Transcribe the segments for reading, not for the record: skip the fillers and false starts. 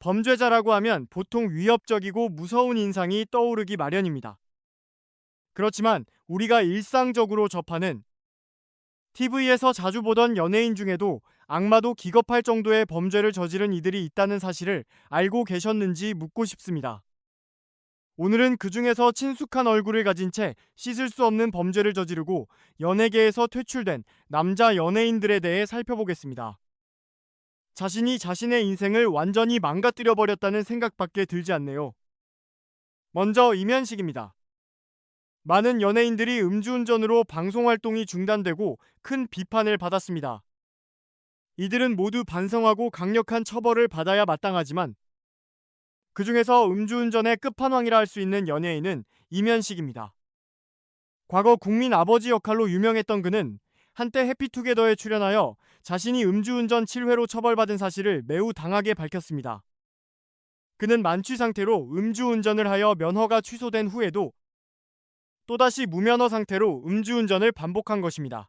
범죄자라고 하면 보통 위협적이고 무서운 인상이 떠오르기 마련입니다. 그렇지만 우리가 일상적으로 접하는 TV에서 자주 보던 연예인 중에도 악마도 기겁할 정도의 범죄를 저지른 이들이 있다는 사실을 알고 계셨는지 묻고 싶습니다. 오늘은 그 중에서 친숙한 얼굴을 가진 채 씻을 수 없는 범죄를 저지르고 연예계에서 퇴출된 남자 연예인들에 대해 살펴보겠습니다. 자신이 자신의 인생을 완전히 망가뜨려 버렸다는 생각밖에 들지 않네요. 먼저 이면식입니다. 많은 연예인들이 음주운전으로 방송활동이 중단되고 큰 비판을 받았습니다. 이들은 모두 반성하고 강력한 처벌을 받아야 마땅하지만 그 중에서 음주운전의 끝판왕이라 할 수 있는 연예인은 이면식입니다. 과거 국민 아버지 역할로 유명했던 그는 한때 해피투게더에 출연하여 자신이 음주운전 7회로 처벌받은 사실을 매우 당하게 밝혔습니다. 그는 만취 상태로 음주운전을 하여 면허가 취소된 후에도 또다시 무면허 상태로 음주운전을 반복한 것입니다.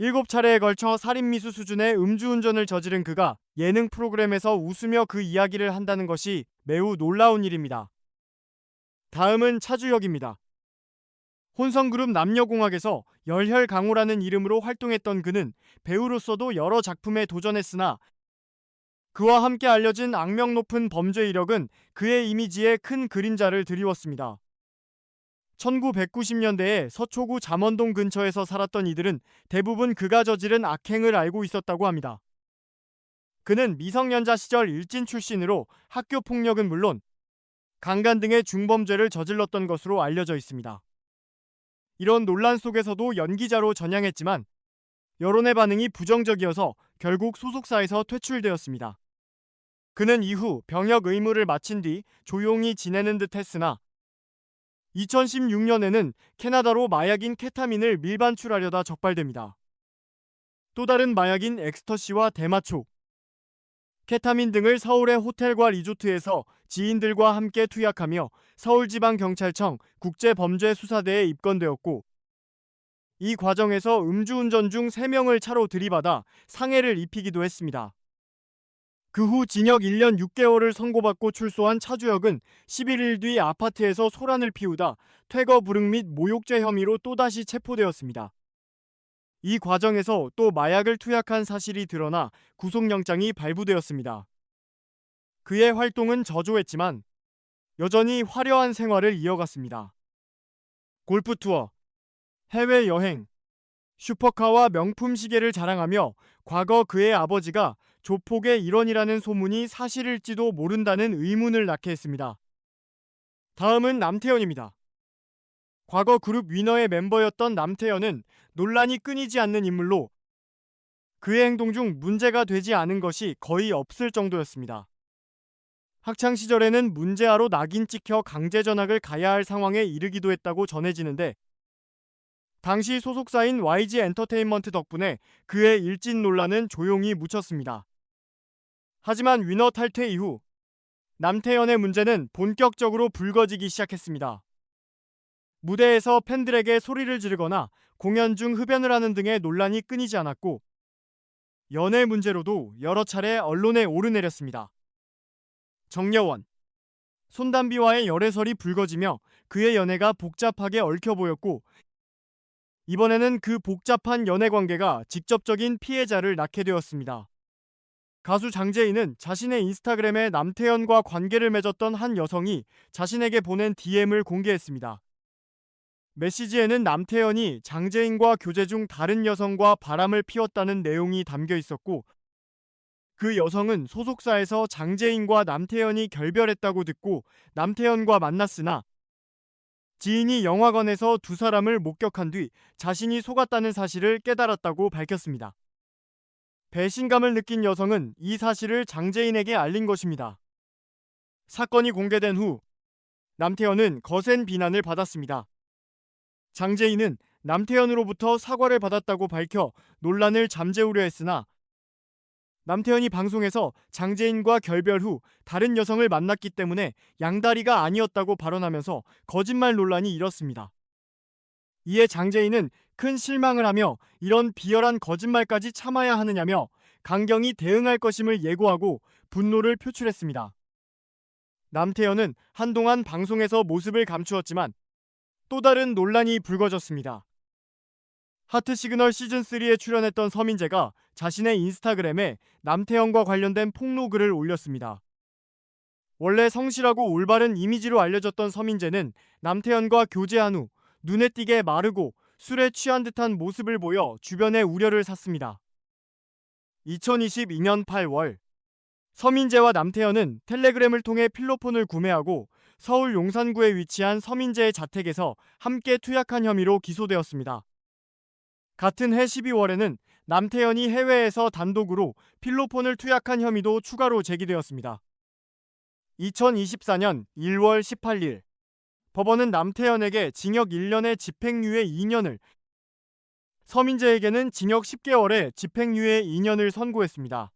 7차례에 걸쳐 살인미수 수준의 음주운전을 저지른 그가 예능 프로그램에서 웃으며 그 이야기를 한다는 것이 매우 놀라운 일입니다. 다음은 차주혁입니다. 혼성그룹 남녀공학에서 열혈강호라는 이름으로 활동했던 그는 배우로서도 여러 작품에 도전했으나 그와 함께 알려진 악명 높은 범죄 이력은 그의 이미지에 큰 그림자를 드리웠습니다. 1990년대에 서초구 잠원동 근처에서 살았던 이들은 대부분 그가 저지른 악행을 알고 있었다고 합니다. 그는 미성년자 시절 일진 출신으로 학교 폭력은 물론 강간 등의 중범죄를 저질렀던 것으로 알려져 있습니다. 이런 논란 속에서도 연기자로 전향했지만 여론의 반응이 부정적이어서 결국 소속사에서 퇴출되었습니다. 그는 이후 병역 의무를 마친 뒤 조용히 지내는 듯 했으나 2016년에는 캐나다로 마약인 케타민을 밀반출하려다 적발됩니다. 또 다른 마약인 엑스터시와 대마초, 케타민 등을 서울의 호텔과 리조트에서 지인들과 함께 투약하며 서울지방경찰청 국제범죄수사대에 입건되었고 이 과정에서 음주운전 중 3명을 차로 들이받아 상해를 입히기도 했습니다. 그 후 징역 1년 6개월을 선고받고 출소한 차주혁은 11일 뒤 아파트에서 소란을 피우다 퇴거 불응 및 모욕죄 혐의로 또다시 체포되었습니다. 이 과정에서 또 마약을 투약한 사실이 드러나 구속영장이 발부되었습니다. 그의 활동은 저조했지만 여전히 화려한 생활을 이어갔습니다. 골프 투어, 해외여행, 슈퍼카와 명품 시계를 자랑하며 과거 그의 아버지가 조폭의 일원이라는 소문이 사실일지도 모른다는 의문을 낳게 했습니다. 다음은 남태현입니다. 과거 그룹 위너의 멤버였던 남태현은 논란이 끊이지 않는 인물로 그의 행동 중 문제가 되지 않은 것이 거의 없을 정도였습니다. 학창시절에는 문제아로 낙인 찍혀 강제 전학을 가야 할 상황에 이르기도 했다고 전해지는데 당시 소속사인 YG 엔터테인먼트 덕분에 그의 일진 논란은 조용히 묻혔습니다. 하지만 위너 탈퇴 이후 남태현의 문제는 본격적으로 불거지기 시작했습니다. 무대에서 팬들에게 소리를 지르거나 공연 중 흡연을 하는 등의 논란이 끊이지 않았고 연애 문제로도 여러 차례 언론에 오르내렸습니다. 정여원, 손담비와의 열애설이 불거지며 그의 연애가 복잡하게 얽혀 보였고 이번에는 그 복잡한 연애 관계가 직접적인 피해자를 낳게 되었습니다. 가수 장재인은 자신의 인스타그램에 남태현과 관계를 맺었던 한 여성이 자신에게 보낸 DM을 공개했습니다. 메시지에는 남태현이 장재인과 교제 중 다른 여성과 바람을 피웠다는 내용이 담겨 있었고 그 여성은 소속사에서 장재인과 남태현이 결별했다고 듣고 남태현과 만났으나 지인이 영화관에서 두 사람을 목격한 뒤 자신이 속았다는 사실을 깨달았다고 밝혔습니다. 배신감을 느낀 여성은 이 사실을 장재인에게 알린 것입니다. 사건이 공개된 후 남태현은 거센 비난을 받았습니다. 장재인은 남태현으로부터 사과를 받았다고 밝혀 논란을 잠재우려 했으나 남태현이 방송에서 장재인과 결별 후 다른 여성을 만났기 때문에 양다리가 아니었다고 발언하면서 거짓말 논란이 일었습니다. 이에 장재인은 큰 실망을 하며 이런 비열한 거짓말까지 참아야 하느냐며 강경히 대응할 것임을 예고하고 분노를 표출했습니다. 남태현은 한동안 방송에서 모습을 감추었지만 또 다른 논란이 불거졌습니다. 하트 시그널 시즌3에 출연했던 서민재가 자신의 인스타그램에 남태현과 관련된 폭로글을 올렸습니다. 원래 성실하고 올바른 이미지로 알려졌던 서민재는 남태현과 교제한 후 눈에 띄게 마르고 술에 취한 듯한 모습을 보여 주변의 우려를 샀습니다. 2022년 8월 서민재와 남태현은 텔레그램을 통해 필로폰을 구매하고 서울 용산구에 위치한 서민재의 자택에서 함께 투약한 혐의로 기소되었습니다. 같은 해 12월에는 남태현이 해외에서 단독으로 필로폰을 투약한 혐의도 추가로 제기되었습니다. 2024년 1월 18일 법원은 남태현에게 징역 1년에 집행유예 2년을, 서민재에게는 징역 10개월에 집행유예 2년을 선고했습니다.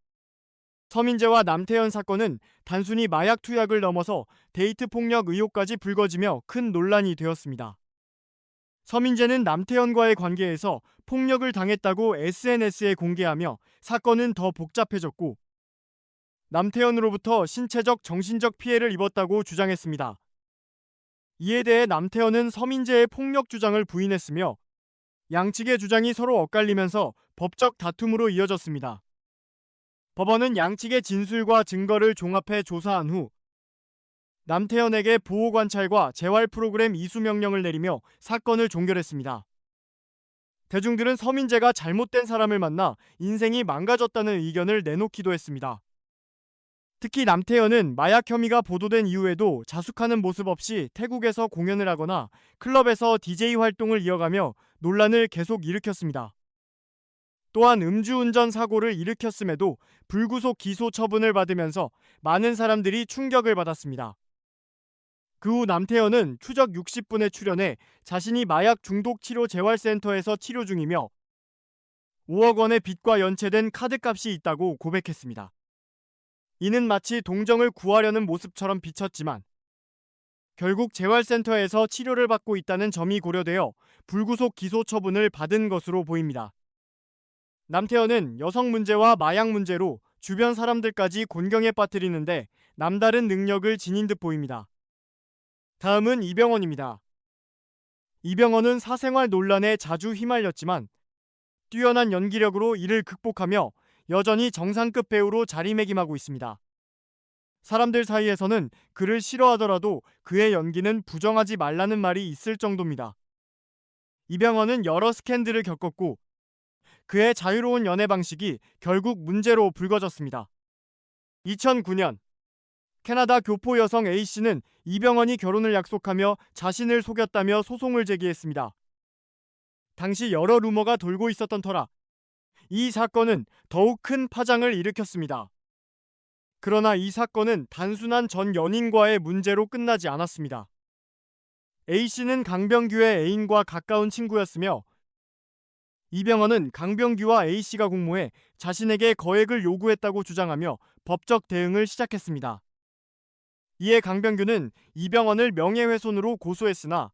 서민재와 남태현 사건은 단순히 마약 투약을 넘어서 데이트 폭력 의혹까지 불거지며 큰 논란이 되었습니다. 서민재는 남태현과의 관계에서 폭력을 당했다고 SNS에 공개하며 사건은 더 복잡해졌고 남태현으로부터 신체적, 정신적 피해를 입었다고 주장했습니다. 이에 대해 남태현은 서민재의 폭력 주장을 부인했으며 양측의 주장이 서로 엇갈리면서 법적 다툼으로 이어졌습니다. 법원은 양측의 진술과 증거를 종합해 조사한 후 남태현에게 보호관찰과 재활 프로그램 이수 명령을 내리며 사건을 종결했습니다. 대중들은 서민재가 잘못된 사람을 만나 인생이 망가졌다는 의견을 내놓기도 했습니다. 특히 남태현은 마약 혐의가 보도된 이후에도 자숙하는 모습 없이 태국에서 공연을 하거나 클럽에서 DJ 활동을 이어가며 논란을 계속 일으켰습니다. 또한 음주운전 사고를 일으켰음에도 불구속 기소 처분을 받으면서 많은 사람들이 충격을 받았습니다. 그 후 남태현은 추적 60분에 출연해 자신이 마약 중독 치료 재활센터에서 치료 중이며 5억 원의 빚과 연체된 카드값이 있다고 고백했습니다. 이는 마치 동정을 구하려는 모습처럼 비쳤지만 결국 재활센터에서 치료를 받고 있다는 점이 고려되어 불구속 기소 처분을 받은 것으로 보입니다. 남태현은 여성 문제와 마약 문제로 주변 사람들까지 곤경에 빠뜨리는데 남다른 능력을 지닌 듯 보입니다. 다음은 이병헌입니다. 이병헌은 사생활 논란에 자주 휘말렸지만 뛰어난 연기력으로 이를 극복하며 여전히 정상급 배우로 자리매김하고 있습니다. 사람들 사이에서는 그를 싫어하더라도 그의 연기는 부정하지 말라는 말이 있을 정도입니다. 이병헌은 여러 스캔들을 겪었고 그의 자유로운 연애 방식이 결국 문제로 불거졌습니다. 2009년 캐나다 교포 여성 A씨는 이병헌이 결혼을 약속하며 자신을 속였다며 소송을 제기했습니다. 당시 여러 루머가 돌고 있었던 터라 이 사건은 더욱 큰 파장을 일으켰습니다. 그러나 이 사건은 단순한 전 연인과의 문제로 끝나지 않았습니다. A씨는 강병규의 애인과 가까운 친구였으며 이병헌은 강병규와 A씨가 공모해 자신에게 거액을 요구했다고 주장하며 법적 대응을 시작했습니다. 이에 강병규는 이병헌을 명예훼손으로 고소했으나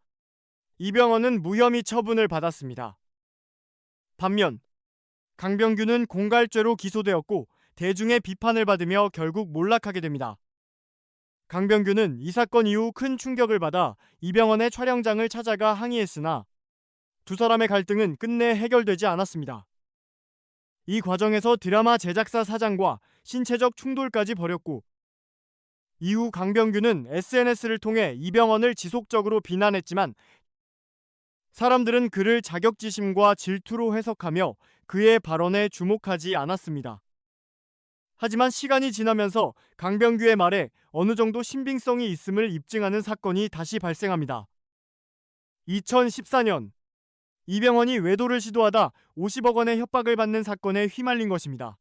이병헌은 무혐의 처분을 받았습니다. 반면 강병규는 공갈죄로 기소되었고 대중의 비판을 받으며 결국 몰락하게 됩니다. 강병규는 이 사건 이후 큰 충격을 받아 이병헌의 촬영장을 찾아가 항의했으나 두 사람의 갈등은 끝내 해결되지 않았습니다. 이 과정에서 드라마 제작사 사장과 신체적 충돌까지 벌였고 이후 강병규는 SNS를 통해 이병헌을 지속적으로 비난했지만 사람들은 그를 자격지심과 질투로 해석하며 그의 발언에 주목하지 않았습니다. 하지만 시간이 지나면서 강병규의 말에 어느 정도 신빙성이 있음을 입증하는 사건이 다시 발생합니다. 2014년 이병헌이 외도를 시도하다 50억 원의 협박을 받는 사건에 휘말린 것입니다.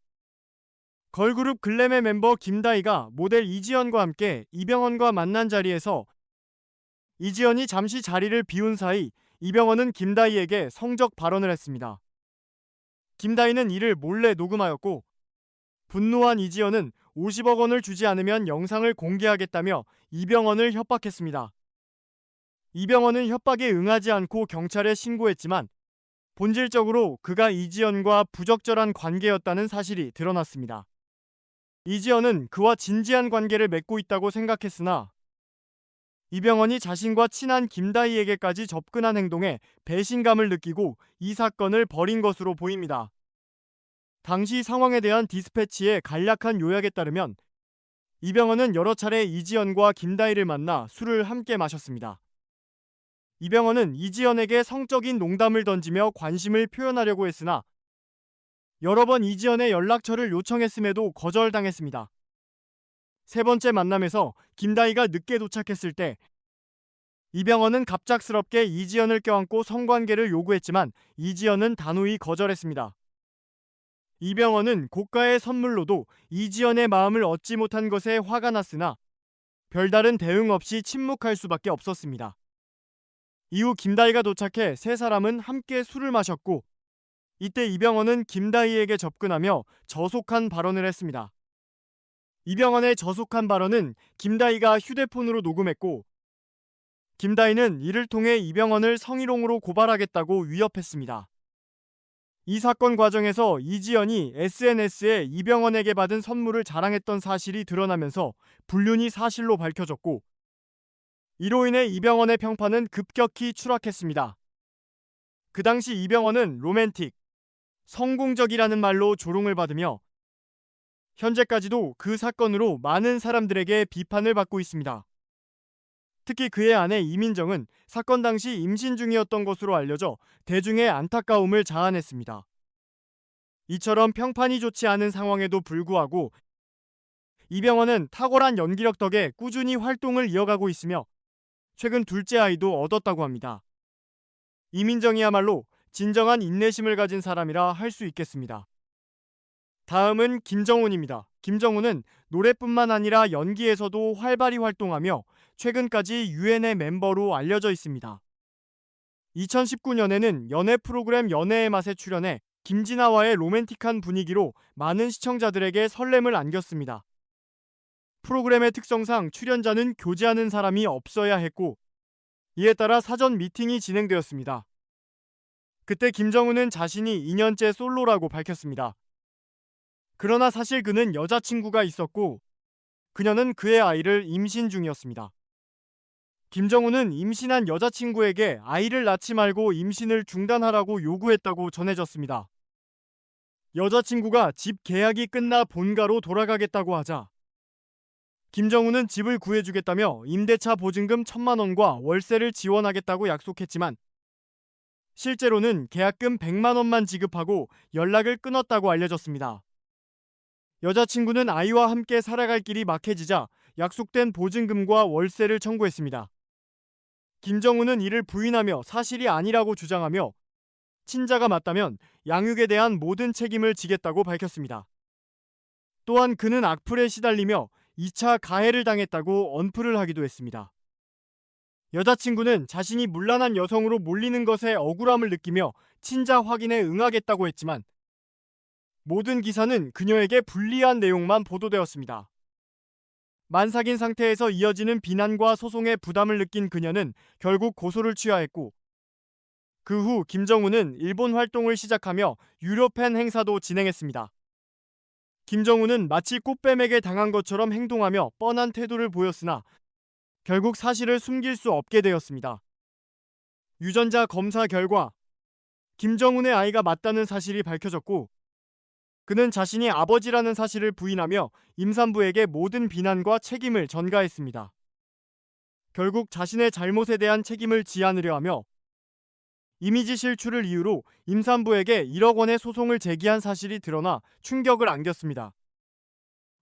걸그룹 글램의 멤버 김다희가 모델 이지연과 함께 이병헌과 만난 자리에서 이지연이 잠시 자리를 비운 사이 이병헌은 김다희에게 성적 발언을 했습니다. 김다희는 이를 몰래 녹음하였고 분노한 이지연은 50억 원을 주지 않으면 영상을 공개하겠다며 이병헌을 협박했습니다. 이병헌은 협박에 응하지 않고 경찰에 신고했지만 본질적으로 그가 이지연과 부적절한 관계였다는 사실이 드러났습니다. 이지연은 그와 진지한 관계를 맺고 있다고 생각했으나 이병헌이 자신과 친한 김다희에게까지 접근한 행동에 배신감을 느끼고 이 사건을 벌인 것으로 보입니다. 당시 상황에 대한 디스패치의 간략한 요약에 따르면 이병헌은 여러 차례 이지연과 김다희를 만나 술을 함께 마셨습니다. 이병헌은 이지연에게 성적인 농담을 던지며 관심을 표현하려고 했으나 여러 번 이지연의 연락처를 요청했음에도 거절당했습니다. 세 번째 만남에서 김다희가 늦게 도착했을 때 이병헌은 갑작스럽게 이지연을 껴안고 성관계를 요구했지만 이지연은 단호히 거절했습니다. 이병헌은 고가의 선물로도 이지연의 마음을 얻지 못한 것에 화가 났으나 별다른 대응 없이 침묵할 수밖에 없었습니다. 이후 김다희가 도착해 세 사람은 함께 술을 마셨고 이때 이병헌은 김다희에게 접근하며 저속한 발언을 했습니다. 이병헌의 저속한 발언은 김다희가 휴대폰으로 녹음했고 김다희는 이를 통해 이병헌을 성희롱으로 고발하겠다고 위협했습니다. 이 사건 과정에서 이지연이 SNS에 이병헌에게 받은 선물을 자랑했던 사실이 드러나면서 불륜이 사실로 밝혀졌고 이로 인해 이병헌의 평판은 급격히 추락했습니다. 그 당시 이병헌은 로맨틱, 성공적이라는 말로 조롱을 받으며 현재까지도 그 사건으로 많은 사람들에게 비판을 받고 있습니다. 특히 그의 아내 이민정은 사건 당시 임신 중이었던 것으로 알려져 대중의 안타까움을 자아냈습니다. 이처럼 평판이 좋지 않은 상황에도 불구하고 이병헌은 탁월한 연기력 덕에 꾸준히 활동을 이어가고 있으며 최근 둘째 아이도 얻었다고 합니다. 이민정이야말로 진정한 인내심을 가진 사람이라 할 수 있겠습니다. 다음은 김정훈입니다. 김정훈은 노래뿐만 아니라 연기에서도 활발히 활동하며 최근까지 유엔의 멤버로 알려져 있습니다. 2019년에는 연애 프로그램 연애의 맛에 출연해 김진아와의 로맨틱한 분위기로 많은 시청자들에게 설렘을 안겼습니다. 프로그램의 특성상 출연자는 교제하는 사람이 없어야 했고 이에 따라 사전 미팅이 진행되었습니다. 그때 김정훈은 자신이 2년째 솔로라고 밝혔습니다. 그러나 사실 그는 여자친구가 있었고 그녀는 그의 아이를 임신 중이었습니다. 김정훈은 임신한 여자친구에게 아이를 낳지 말고 임신을 중단하라고 요구했다고 전해졌습니다. 여자친구가 집 계약이 끝나 본가로 돌아가겠다고 하자 김정훈은 집을 구해주겠다며 임대차 보증금 1,000만 원과 월세를 지원하겠다고 약속했지만 실제로는 계약금 100만 원만 지급하고 연락을 끊었다고 알려졌습니다. 여자친구는 아이와 함께 살아갈 길이 막혀지자 약속된 보증금과 월세를 청구했습니다. 김정훈은 이를 부인하며 사실이 아니라고 주장하며 친자가 맞다면 양육에 대한 모든 책임을 지겠다고 밝혔습니다. 또한 그는 악플에 시달리며 2차 가해를 당했다고 언플을 하기도 했습니다. 여자친구는 자신이 문란한 여성으로 몰리는 것에 억울함을 느끼며 친자 확인에 응하겠다고 했지만 모든 기사는 그녀에게 불리한 내용만 보도되었습니다. 만삭인 상태에서 이어지는 비난과 소송에 부담을 느낀 그녀는 결국 고소를 취하했고 그 후 김정훈은 일본 활동을 시작하며 유료 팬 행사도 진행했습니다. 김정훈은 마치 꽃뱀에게 당한 것처럼 행동하며 뻔한 태도를 보였으나 결국 사실을 숨길 수 없게 되었습니다. 유전자 검사 결과 김정훈의 아이가 맞다는 사실이 밝혀졌고 그는 자신이 아버지라는 사실을 부인하며 임산부에게 모든 비난과 책임을 전가했습니다. 결국 자신의 잘못에 대한 책임을 지안으려 하며 이미지 실추를 이유로 임산부에게 1억 원의 소송을 제기한 사실이 드러나 충격을 안겼습니다.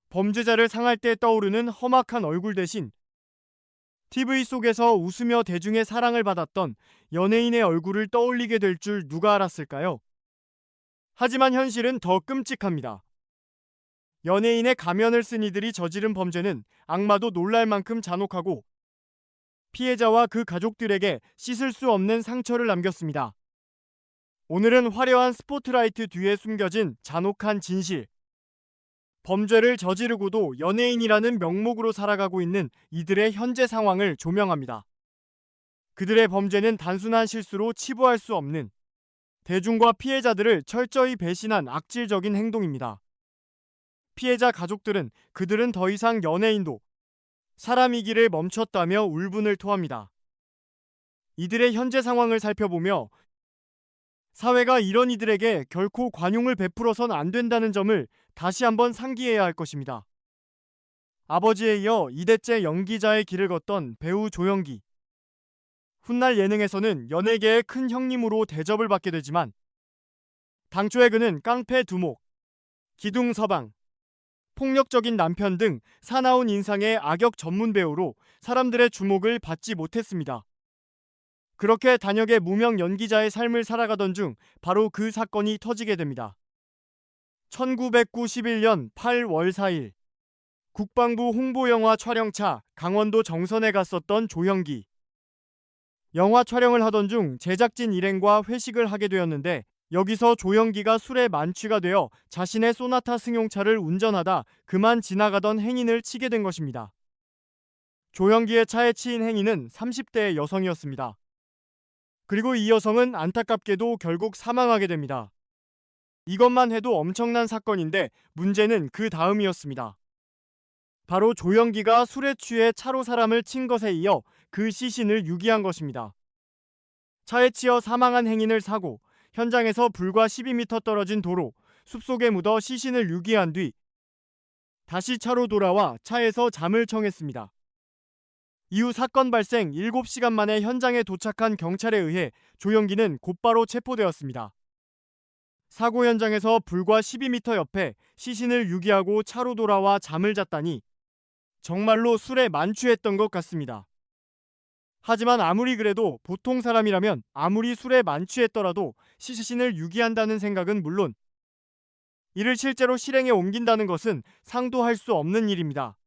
범죄자를 상할 때 떠오르는 험악한 얼굴 대신 TV 속에서 웃으며 대중의 사랑을 받았던 연예인의 얼굴을 떠올리게 될 줄 누가 알았을까요? 하지만 현실은 더 끔찍합니다. 연예인의 가면을 쓴 이들이 저지른 범죄는 악마도 놀랄 만큼 잔혹하고 피해자와 그 가족들에게 씻을 수 없는 상처를 남겼습니다. 오늘은 화려한 스포트라이트 뒤에 숨겨진 잔혹한 진실, 범죄를 저지르고도 연예인이라는 명목으로 살아가고 있는 이들의 현재 상황을 조명합니다. 그들의 범죄는 단순한 실수로 치부할 수 없는 대중과 피해자들을 철저히 배신한 악질적인 행동입니다. 피해자 가족들은 그들은 더 이상 연예인도 사람이기를 멈췄다며 울분을 토합니다. 이들의 현재 상황을 살펴보며 사회가 이런 이들에게 결코 관용을 베풀어선 안 된다는 점을 다시 한번 상기해야 할 것입니다. 아버지에 이어 2대째 연기자의 길을 걷던 배우 조연기. 훗날 예능에서는 연예계의 큰 형님으로 대접을 받게 되지만 당초에 그는 깡패 두목, 기둥 서방, 폭력적인 남편 등 사나운 인상의 악역 전문 배우로 사람들의 주목을 받지 못했습니다. 그렇게 단역의 무명 연기자의 삶을 살아가던 중 바로 그 사건이 터지게 됩니다. 1991년 8월 4일 국방부 홍보영화 촬영차 강원도 정선에 갔었던 조연기. 영화 촬영을 하던 중 제작진 일행과 회식을 하게 되었는데 여기서 조연기가 술에 만취가 되어 자신의 소나타 승용차를 운전하다 그만 지나가던 행인을 치게 된 것입니다. 조연기의 차에 치인 행인은 30대의 여성이었습니다. 그리고 이 여성은 안타깝게도 결국 사망하게 됩니다. 이것만 해도 엄청난 사건인데 문제는 그 다음이었습니다. 바로 조연기가 술에 취해 차로 사람을 친 것에 이어 그 시신을 유기한 것입니다. 차에 치여 사망한 행인을 사고 현장에서 불과 12m 떨어진 도로, 숲속에 묻어 시신을 유기한 뒤 다시 차로 돌아와 차에서 잠을 청했습니다. 이후 사건 발생 7시간 만에 현장에 도착한 경찰에 의해 조연기는 곧바로 체포되었습니다. 사고 현장에서 불과 12m 옆에 시신을 유기하고 차로 돌아와 잠을 잤다니 정말로 술에 만취했던 것 같습니다. 하지만 아무리 그래도 보통 사람이라면 아무리 술에 만취했더라도 시신을 유기한다는 생각은 물론 이를 실제로 실행에 옮긴다는 것은 상도할 수 없는 일입니다.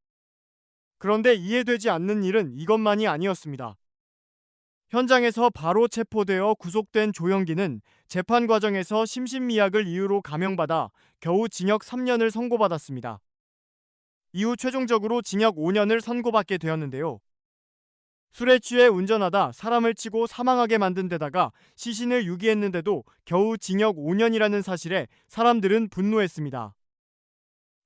그런데 이해되지 않는 일은 이것만이 아니었습니다. 현장에서 바로 체포되어 구속된 조연기는 재판 과정에서 심신미약을 이유로 감형받아 겨우 징역 3년을 선고받았습니다. 이후 최종적으로 징역 5년을 선고받게 되었는데요. 술에 취해 운전하다 사람을 치고 사망하게 만든 데다가 시신을 유기했는데도 겨우 징역 5년이라는 사실에 사람들은 분노했습니다.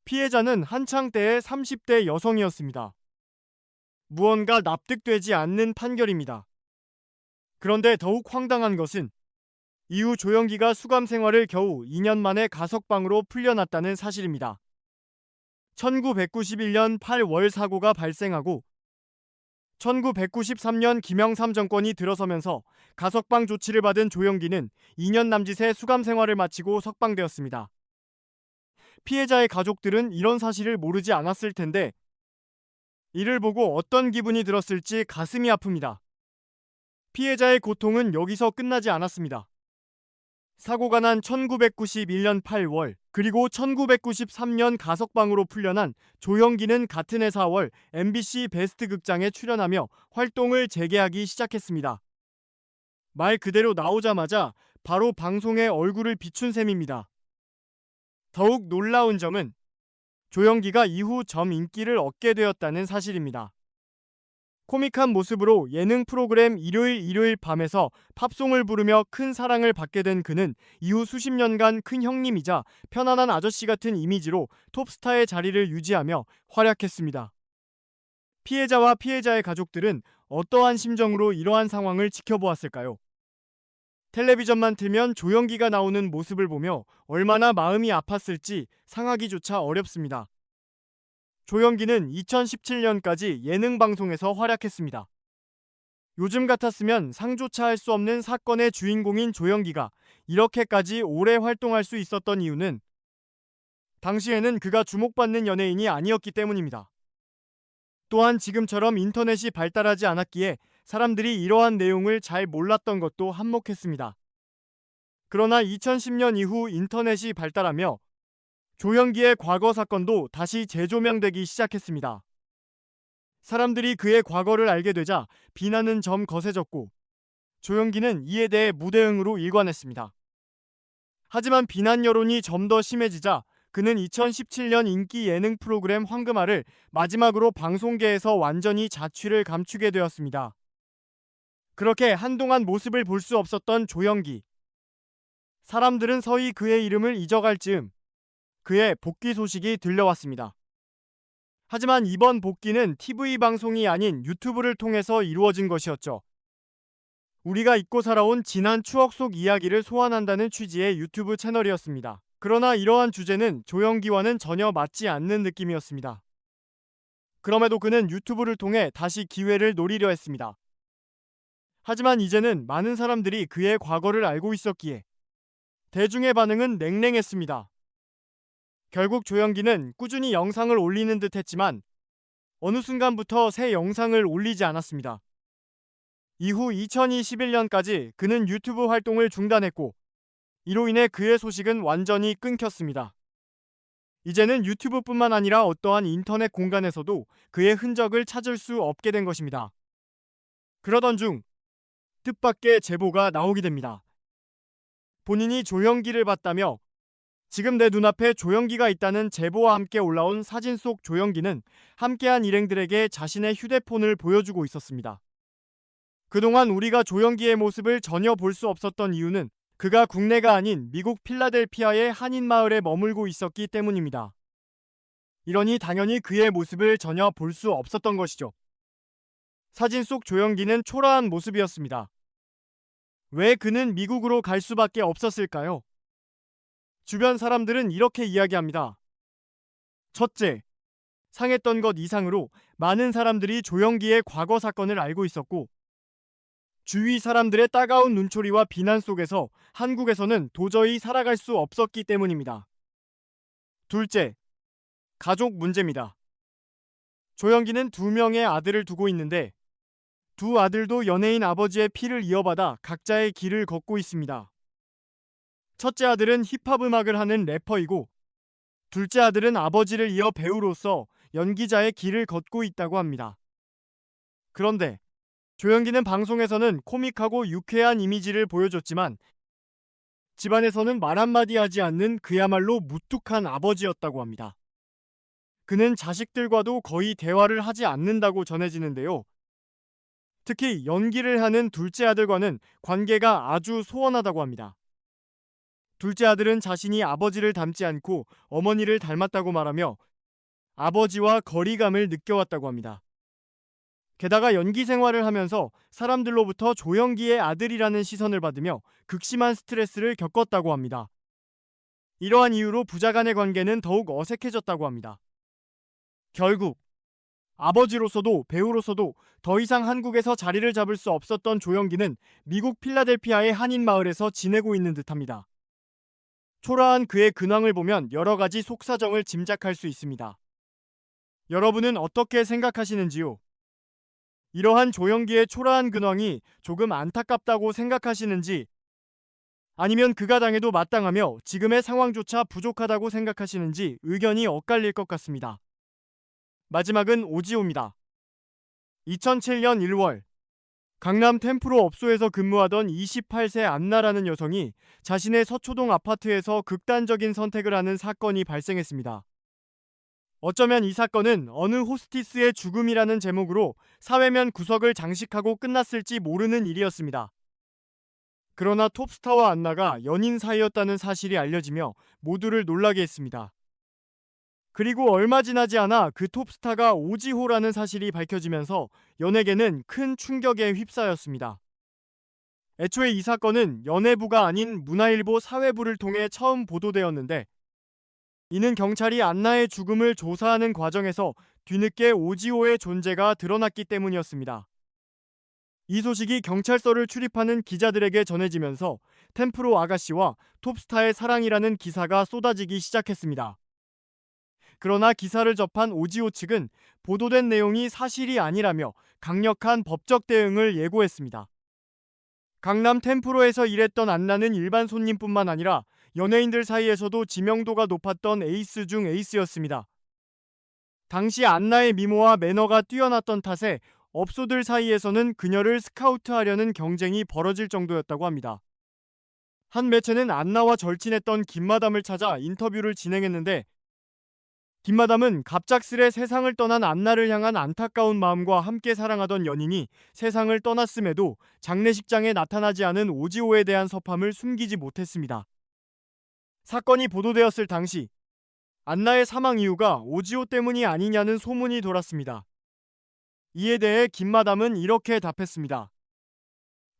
피해자는 한창 때의 30대 여성이었습니다. 무언가 납득되지 않는 판결입니다. 그런데 더욱 황당한 것은 이후 조연기가 수감 생활을 겨우 2년 만에 가석방으로 풀려났다는 사실입니다. 1991년 8월 사고가 발생하고 1993년 김영삼 정권이 들어서면서 가석방 조치를 받은 조연기는 2년 남짓의 수감 생활을 마치고 석방되었습니다. 피해자의 가족들은 이런 사실을 모르지 않았을 텐데 이를 보고 어떤 기분이 들었을지 가슴이 아픕니다. 피해자의 고통은 여기서 끝나지 않았습니다. 사고가 난 1991년 8월 그리고 1993년 가석방으로 풀려난 조연기는 같은 해 4월 MBC 베스트 극장에 출연하며 활동을 재개하기 시작했습니다. 말 그대로 나오자마자 바로 방송에 얼굴을 비춘 셈입니다. 더욱 놀라운 점은 조연기가 이후 점 인기를 얻게 되었다는 사실입니다. 코믹한 모습으로 예능 프로그램 일요일 밤에서 팝송을 부르며 큰 사랑을 받게 된 그는 이후 수십 년간 큰 형님이자 편안한 아저씨 같은 이미지로 톱스타의 자리를 유지하며 활약했습니다. 피해자와 피해자의 가족들은 어떠한 심정으로 이러한 상황을 지켜보았을까요? 텔레비전만 틀면 조연기가 나오는 모습을 보며 얼마나 마음이 아팠을지 상하기조차 어렵습니다. 조연기는 2017년까지 예능 방송에서 활약했습니다. 요즘 같았으면 상조차 할 수 없는 사건의 주인공인 조연기가 이렇게까지 오래 활동할 수 있었던 이유는 당시에는 그가 주목받는 연예인이 아니었기 때문입니다. 또한 지금처럼 인터넷이 발달하지 않았기에 사람들이 이러한 내용을 잘 몰랐던 것도 한몫했습니다. 그러나 2010년 이후 인터넷이 발달하며 조연기의 과거 사건도 다시 재조명되기 시작했습니다. 사람들이 그의 과거를 알게 되자 비난은 점 거세졌고 조연기는 이에 대해 무대응으로 일관했습니다. 하지만 비난 여론이 좀 더 심해지자 그는 2017년 인기 예능 프로그램 황금알을 마지막으로 방송계에서 완전히 자취를 감추게 되었습니다. 그렇게 한동안 모습을 볼 수 없었던 조연기. 사람들은 서히 그의 이름을 잊어갈 즈음 그의 복귀 소식이 들려왔습니다. 하지만 이번 복귀는 TV 방송이 아닌 유튜브를 통해서 이루어진 것이었죠. 우리가 잊고 살아온 지난 추억 속 이야기를 소환한다는 취지의 유튜브 채널이었습니다. 그러나 이러한 주제는 조영기와는 전혀 맞지 않는 느낌이었습니다. 그럼에도 그는 유튜브를 통해 다시 기회를 노리려 했습니다. 하지만 이제는 많은 사람들이 그의 과거를 알고 있었기에 대중의 반응은 냉랭했습니다. 결국 조영기는 꾸준히 영상을 올리는 듯 했지만 어느 순간부터 새 영상을 올리지 않았습니다. 이후 2021년까지 그는 유튜브 활동을 중단했고 이로 인해 그의 소식은 완전히 끊겼습니다. 이제는 유튜브뿐만 아니라 어떠한 인터넷 공간에서도 그의 흔적을 찾을 수 없게 된 것입니다. 그러던 중 뜻밖의 제보가 나오게 됩니다. 본인이 조영기를 봤다며 지금 내 눈앞에 조영기가 있다는 제보와 함께 올라온 사진 속 조영기는 함께한 일행들에게 자신의 휴대폰을 보여주고 있었습니다. 그동안 우리가 조영기의 모습을 전혀 볼 수 없었던 이유는 그가 국내가 아닌 미국 필라델피아의 한인 마을에 머물고 있었기 때문입니다. 이러니 당연히 그의 모습을 전혀 볼 수 없었던 것이죠. 사진 속 조영기는 초라한 모습이었습니다. 왜 그는 미국으로 갈 수밖에 없었을까요? 주변 사람들은 이렇게 이야기합니다. 첫째, 상했던 것 이상으로 많은 사람들이 조영기의 과거 사건을 알고 있었고 주위 사람들의 따가운 눈초리와 비난 속에서 한국에서는 도저히 살아갈 수 없었기 때문입니다. 둘째, 가족 문제입니다. 조영기는 2명의 아들을 두고 있는데 두 아들도 연예인 아버지의 피를 이어받아 각자의 길을 걷고 있습니다. 첫째 아들은 힙합 음악을 하는 래퍼이고 둘째 아들은 아버지를 이어 배우로서 연기자의 길을 걷고 있다고 합니다. 그런데 조영기는 방송에서는 코믹하고 유쾌한 이미지를 보여줬지만 집안에서는 말 한마디 하지 않는 그야말로 무뚝한 아버지였다고 합니다. 그는 자식들과도 거의 대화를 하지 않는다고 전해지는데요. 특히 연기를 하는 둘째 아들과는 관계가 아주 소원하다고 합니다. 둘째 아들은 자신이 아버지를 닮지 않고 어머니를 닮았다고 말하며 아버지와 거리감을 느껴왔다고 합니다. 게다가 연기 생활을 하면서 사람들로부터 조영기의 아들이라는 시선을 받으며 극심한 스트레스를 겪었다고 합니다. 이러한 이유로 부자 간의 관계는 더욱 어색해졌다고 합니다. 결국 아버지로서도 배우로서도 더 이상 한국에서 자리를 잡을 수 없었던 조영기는 미국 필라델피아의 한인 마을에서 지내고 있는 듯합니다. 초라한 그의 근황을 보면 여러 가지 속사정을 짐작할 수 있습니다. 여러분은 어떻게 생각하시는지요? 이러한 조영기의 초라한 근황이 조금 안타깝다고 생각하시는지 아니면 그가 당해도 마땅하며 지금의 상황조차 부족하다고 생각하시는지 의견이 엇갈릴 것 같습니다. 마지막은 오지호입니다. 2007년 1월 강남 템프로 업소에서 근무하던 28세 안나라는 여성이 자신의 서초동 아파트에서 극단적인 선택을 하는 사건이 발생했습니다. 어쩌면 이 사건은 어느 호스티스의 죽음이라는 제목으로 사회면 구석을 장식하고 끝났을지 모르는 일이었습니다. 그러나 톱스타와 안나가 연인 사이였다는 사실이 알려지며 모두를 놀라게 했습니다. 그리고 얼마 지나지 않아 그 톱스타가 오지호라는 사실이 밝혀지면서 연예계는 큰 충격에 휩싸였습니다. 애초에 이 사건은 연예부가 아닌 문화일보 사회부를 통해 처음 보도되었는데 이는 경찰이 안나의 죽음을 조사하는 과정에서 뒤늦게 오지호의 존재가 드러났기 때문이었습니다. 이 소식이 경찰서를 출입하는 기자들에게 전해지면서 템프로 아가씨와 톱스타의 사랑이라는 기사가 쏟아지기 시작했습니다. 그러나 기사를 접한 오지호 측은 보도된 내용이 사실이 아니라며 강력한 법적 대응을 예고했습니다. 강남 템프로에서 일했던 안나는 일반 손님뿐만 아니라 연예인들 사이에서도 지명도가 높았던 에이스 중 에이스였습니다. 당시 안나의 미모와 매너가 뛰어났던 탓에 업소들 사이에서는 그녀를 스카우트하려는 경쟁이 벌어질 정도였다고 합니다. 한 매체는 안나와 절친했던 김마담을 찾아 인터뷰를 진행했는데 김마담은 갑작스레 세상을 떠난 안나를 향한 안타까운 마음과 함께 사랑하던 연인이 세상을 떠났음에도 장례식장에 나타나지 않은 오지호에 대한 섭함을 숨기지 못했습니다. 사건이 보도되었을 당시 안나의 사망 이유가 오지오 때문이 아니냐는 소문이 돌았습니다. 이에 대해 김마담은 이렇게 답했습니다.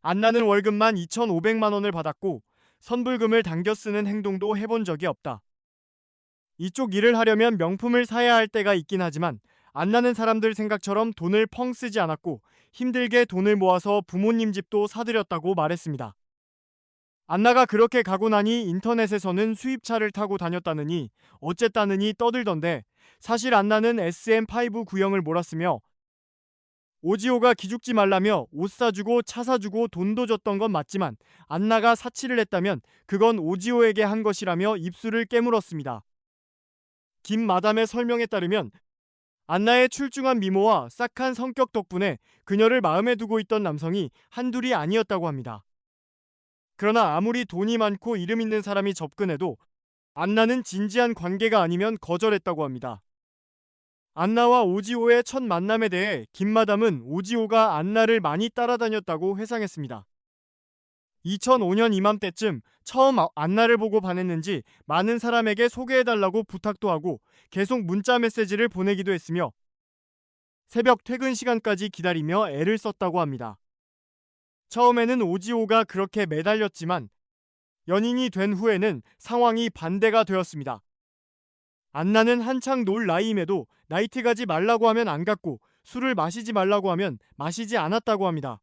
안나는 월급만 2,500만 원을 받았고 선불금을 당겨 쓰는 행동도 해본 적이 없다. 이쪽 일을 하려면 명품을 사야 할 때가 있긴 하지만 안나는 사람들 생각처럼 돈을 펑 쓰지 않았고 힘들게 돈을 모아서 부모님 집도 사들였다고 말했습니다. 안나가 그렇게 가고 나니 인터넷에서는 수입차를 타고 다녔다느니 어쨌다느니 떠들던데, 사실 안나는 SM5 구형을 몰았으며 오지오가 기죽지 말라며 옷 사주고 차 사주고 돈도 줬던 건 맞지만 안나가 사치를 했다면 그건 오지오에게 한 것이라며 입술을 깨물었습니다. 김 마담의 설명에 따르면 안나의 출중한 미모와 싹한 성격 덕분에 그녀를 마음에 두고 있던 남성이 한둘이 아니었다고 합니다. 그러나 아무리 돈이 많고 이름 있는 사람이 접근해도 안나는 진지한 관계가 아니면 거절했다고 합니다. 안나와 오지오의 첫 만남에 대해 김마담은 오지오가 안나를 많이 따라다녔다고 회상했습니다. 2005년 이맘때쯤 처음 안나를 보고 반했는지 많은 사람에게 소개해달라고 부탁도 하고 계속 문자 메시지를 보내기도 했으며 새벽 퇴근 시간까지 기다리며 애를 썼다고 합니다. 처음에는 오지오가 그렇게 매달렸지만 연인이 된 후에는 상황이 반대가 되었습니다. 안나는 한창 놀 나이임에도 나이트 가지 말라고 하면 안 갔고 술을 마시지 말라고 하면 마시지 않았다고 합니다.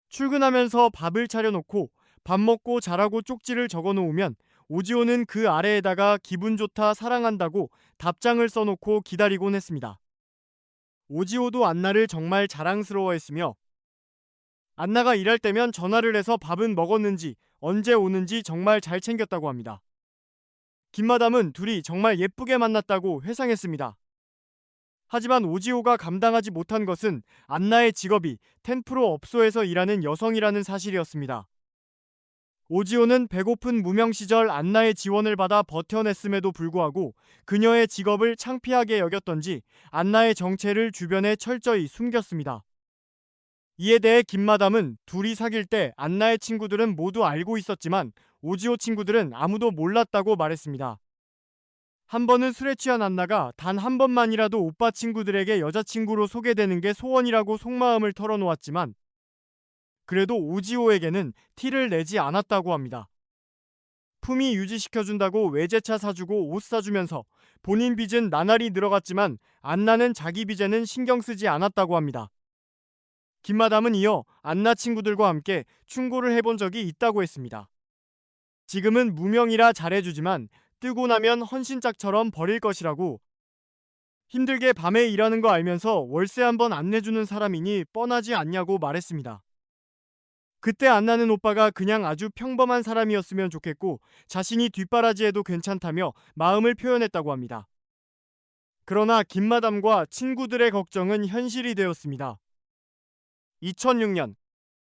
출근하면서 밥을 차려놓고 밥 먹고 자라고 쪽지를 적어놓으면 오지오는 그 아래에다가 기분 좋다 사랑한다고 답장을 써놓고 기다리곤 했습니다. 오지오도 안나를 정말 자랑스러워했으며 안나가 일할 때면 전화를 해서 밥은 먹었는지 언제 오는지 정말 잘 챙겼다고 합니다. 김마담은 둘이 정말 예쁘게 만났다고 회상했습니다. 하지만 오지오가 감당하지 못한 것은 안나의 직업이 텐프로 업소에서 일하는 여성이라는 사실이었습니다. 오지오는 배고픈 무명 시절 안나의 지원을 받아 버텨냈음에도 불구하고 그녀의 직업을 창피하게 여겼던지 안나의 정체를 주변에 철저히 숨겼습니다. 이에 대해 김마담은 둘이 사귈 때 안나의 친구들은 모두 알고 있었지만 오지오 친구들은 아무도 몰랐다고 말했습니다. 한 번은 술에 취한 안나가 단 한 번만이라도 오빠 친구들에게 여자친구로 소개되는 게 소원이라고 속마음을 털어놓았지만 그래도 오지오에게는 티를 내지 않았다고 합니다. 품위 유지시켜준다고 외제차 사주고 옷 사주면서 본인 빚은 나날이 늘어갔지만 안나는 자기 빚에는 신경 쓰지 않았다고 합니다. 김마담은 이어 안나 친구들과 함께 충고를 해본 적이 있다고 했습니다. 지금은 무명이라 잘해주지만 뜨고 나면 헌신짝처럼 버릴 것이라고, 힘들게 밤에 일하는 거 알면서 월세 한번 안 내주는 사람이니 뻔하지 않냐고 말했습니다. 그때 안나는 오빠가 그냥 아주 평범한 사람이었으면 좋겠고 자신이 뒷바라지해도 괜찮다며 마음을 표현했다고 합니다. 그러나 김마담과 친구들의 걱정은 현실이 되었습니다. 2006년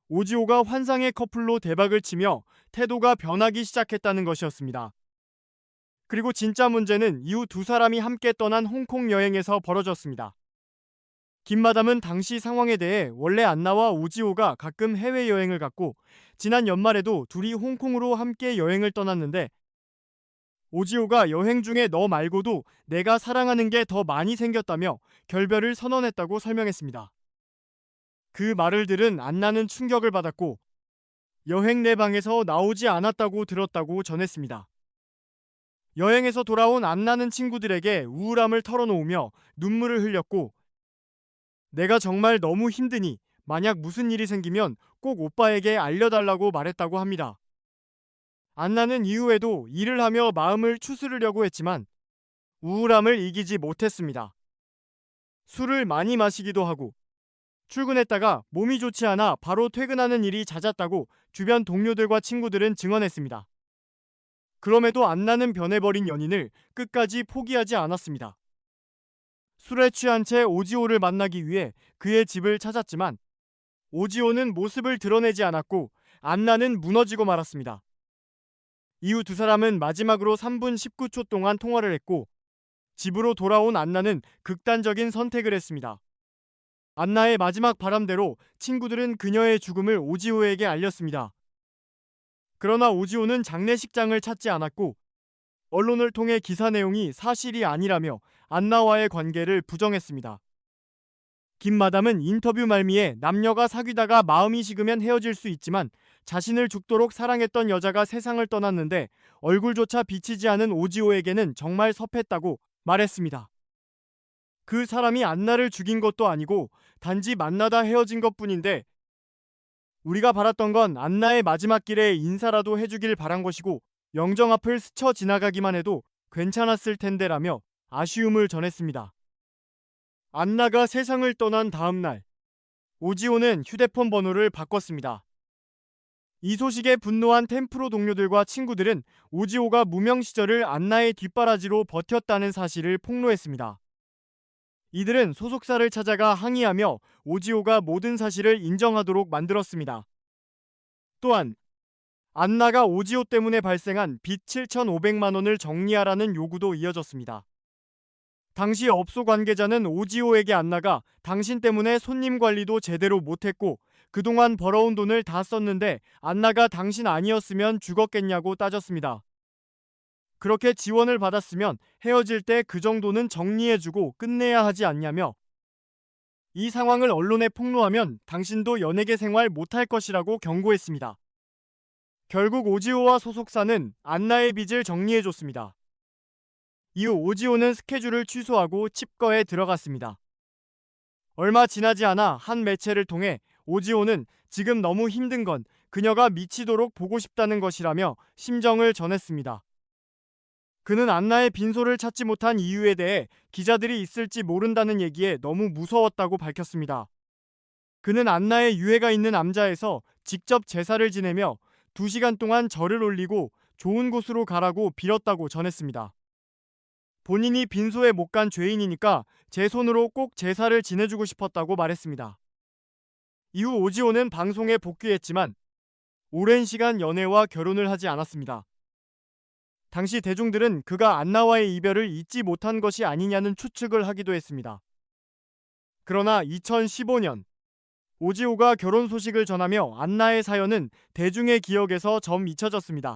오지오가 환상의 커플로 대박을 치며 태도가 변하기 시작했다는 것이었습니다. 그리고 진짜 문제는 이후 두 사람이 함께 떠난 홍콩 여행에서 벌어졌습니다. 김마담은 당시 상황에 대해 원래 안나와 오지오가 가끔 해외여행을 갔고 지난 연말에도 둘이 홍콩으로 함께 여행을 떠났는데 오지오가 여행 중에 너 말고도 내가 사랑하는 게 더 많이 생겼다며 결별을 선언했다고 설명했습니다. 그 말을 들은 안나는 충격을 받았고 여행 내 방에서 나오지 않았다고 들었다고 전했습니다. 여행에서 돌아온 안나는 친구들에게 우울함을 털어놓으며 눈물을 흘렸고 내가 정말 너무 힘드니 만약 무슨 일이 생기면 꼭 오빠에게 알려달라고 말했다고 합니다. 안나는 이후에도 일을 하며 마음을 추스르려고 했지만 우울함을 이기지 못했습니다. 술을 많이 마시기도 하고 출근했다가 몸이 좋지 않아 바로 퇴근하는 일이 잦았다고 주변 동료들과 친구들은 증언했습니다. 그럼에도 안나는 변해버린 연인을 끝까지 포기하지 않았습니다. 술에 취한 채 오지오를 만나기 위해 그의 집을 찾았지만 오지오는 모습을 드러내지 않았고 안나는 무너지고 말았습니다. 이후 두 사람은 마지막으로 3분 19초 동안 통화를 했고 집으로 돌아온 안나는 극단적인 선택을 했습니다. 안나의 마지막 바람대로 친구들은 그녀의 죽음을 오지오에게 알렸습니다. 그러나 오지오는 장례식장을 찾지 않았고 언론을 통해 기사 내용이 사실이 아니라며 안나와의 관계를 부정했습니다. 김 마담은 인터뷰 말미에 남녀가 사귀다가 마음이 식으면 헤어질 수 있지만 자신을 죽도록 사랑했던 여자가 세상을 떠났는데 얼굴조차 비치지 않은 오지호에게는 정말 섭했다고 말했습니다. 그 사람이 안나를 죽인 것도 아니고 단지 만나다 헤어진 것뿐인데 우리가 바랐던 건 안나의 마지막 길에 인사라도 해주길 바란 것이고 영정 앞을 스쳐 지나가기만 해도 괜찮았을 텐데라며 아쉬움을 전했습니다. 안나가 세상을 떠난 다음 날 오지호는 휴대폰 번호를 바꿨습니다. 이 소식에 분노한 템프로 동료들과 친구들은 오지호가 무명 시절을 안나의 뒷바라지로 버텼다는 사실을 폭로했습니다. 이들은 소속사를 찾아가 항의하며 오지호가 모든 사실을 인정하도록 만들었습니다. 또한 안나가 오지호 때문에 발생한 빚 7,500만 원을 정리하라는 요구도 이어졌습니다. 당시 업소 관계자는 오지호에게 안나가 당신 때문에 손님 관리도 제대로 못했고 그동안 벌어온 돈을 다 썼는데 안나가 당신 아니었으면 죽었겠냐고 따졌습니다. 그렇게 지원을 받았으면 헤어질 때 그 정도는 정리해주고 끝내야 하지 않냐며 이 상황을 언론에 폭로하면 당신도 연예계 생활 못할 것이라고 경고했습니다. 결국 오지호와 소속사는 안나의 빚을 정리해줬습니다. 이후 오지호는 스케줄을 취소하고 칩거에 들어갔습니다. 얼마 지나지 않아 한 매체를 통해 오지호는 지금 너무 힘든 건 그녀가 미치도록 보고 싶다는 것이라며 심정을 전했습니다. 그는 안나의 빈소를 찾지 못한 이유에 대해 기자들이 있을지 모른다는 얘기에 너무 무서웠다고 밝혔습니다. 그는 안나의 유해가 있는 암자에서 직접 제사를 지내며 2시간 동안 절을 올리고 좋은 곳으로 가라고 빌었다고 전했습니다. 본인이 빈소에 못 간 죄인이니까 제 손으로 꼭 제사를 지내주고 싶었다고 말했습니다. 이후 오지호는 방송에 복귀했지만 오랜 시간 연애와 결혼을 하지 않았습니다. 당시 대중들은 그가 안나와의 이별을 잊지 못한 것이 아니냐는 추측을 하기도 했습니다. 그러나 2015년 오지호가 결혼 소식을 전하며 안나의 사연은 대중의 기억에서 점 잊혀졌습니다.